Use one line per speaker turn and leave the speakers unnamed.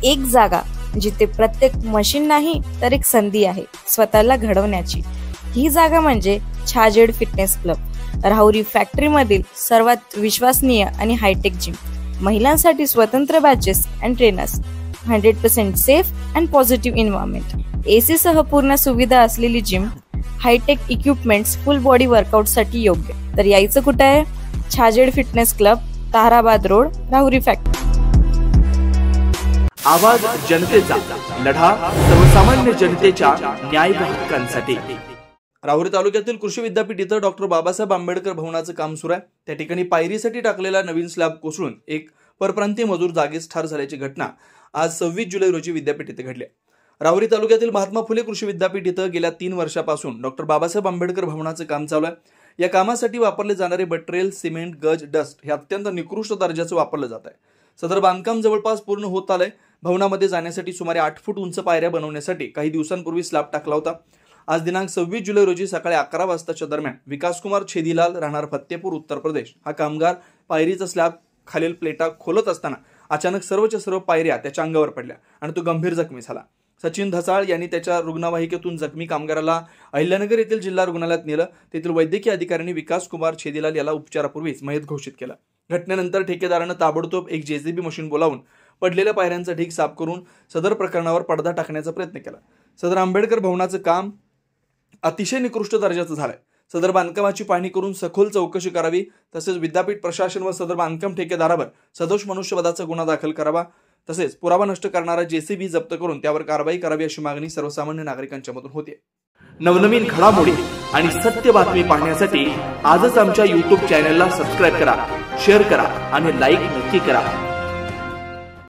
एक जागा जिथे प्रत्येक मशीन नाही तर एक संधी आहे स्वतःला घडवण्याची। ही जागा म्हणजे Chhajed fitness club, Rahuri factory मधील सर्वात विश्वसनीय आणि हायटेक जिम। महिलांसाठी स्वतंत्र batches and trainers, 100% safe and positive environment, AC सह पूर्ण सुविधा असलेली gym, hitech equipments, full body workout साठी योग्य। तर यायचं कुठे आहे? Chhajed fitness club, Tarabad road, Rahuri factory.
आवाज जनतेचा, लढा सर्वसामान्य जनतेच्या न्याय व हक्कांसाठी। राहुरी तालुक्यातील कृषी विद्यापीठ इथं डॉक्टर बाबासाहेब आंबेडकर भवनाचं काम सुरू आहे। त्या ठिकाणी पायरीसाठी टाकलेला नवीन स्लॅब कोसळून एक परप्रांतीय मजूर जागीच ठार झाल्याची घटना आज 26 जुलै रोजी विद्यापीठ इथे घडली। राहुरी तालुक्यातील महात्मा फुले कृषी विद्यापीठ इथं गेल्या 3 वर्षापासून डॉक्टर बाबासाहेब आंबेडकर भवनाचं काम चालू आहे। या कामासाठी वापरले जाणारे मटेरियल सिमेंट, गज, डस्ट हे अत्यंत निकृष्ट दर्जाचं वापरलं जात आहे। सदर बांधकाम जवळपास पूर्ण होत आलंय। भवनामध्ये जाण्यासाठी सुमारे 8 फूट उंच पायऱ्या बनवण्यासाठी काही दिवसांपूर्वी स्लॅब टाकला होता। आज दिनांक 26 जुलै रोजी सकाळी 11 वाजताच्या दरम्यान विकासकुमार छेदीलाल राहणार फतेपूर उत्तर प्रदेश हा कामगार पायरीचा स्लॅब खालील प्लेटा खोलत असताना अचानक सर्वच्या सर्व पायऱ्या त्याच्या अंगावर पडल्या आणि तो गंभीर जखमी झाला। सचिन धसाळ यांनी त्याच्या रुग्णवाहिकेतून जखमी कामगाराला अहिल्यानगर येथील जिल्हा रुग्णालयात नेलं। तेथील वैद्यकीय अधिकाऱ्यांनी विकासकुमार छेदीलाल याला उपचारापूर्वीच मयत घोषित केलं। घटनेनंतर ठेकेदारानं ताबडतोब एक जेसीबी मशीन बोलावून पडलेल्या पायऱ्यांचा ढीग साफ करून सदर प्रकरणावर पडदा टाकण्याचा प्रयत्न केला। सदर आंबेडकर भवनाचं काम अतिशय निकृष्ट दर्जाचं झालंय। सदर बांधकामाची पाहणी करून सखोल चौकशी करावी, तसेच विद्यापीठ प्रशासन व सदर बांधकाम ठेकेदारावर सदोष मनुष्यवधाचा गुन्हा दाखल करावा, तसेच पुरावा नष्ट करणारा जेसीबी जप्त करून त्यावर कारवाई करावी अशी मागणी सर्वसामान्य नागरिकांच्या मधून होते। नवनवीन घडामोडी आणि सत्य बातमी पाहण्यासाठी आजच आमच्या YouTube चॅनलला सबस्क्राइब करा, शेअर करा आणि लाईक नक्की करा।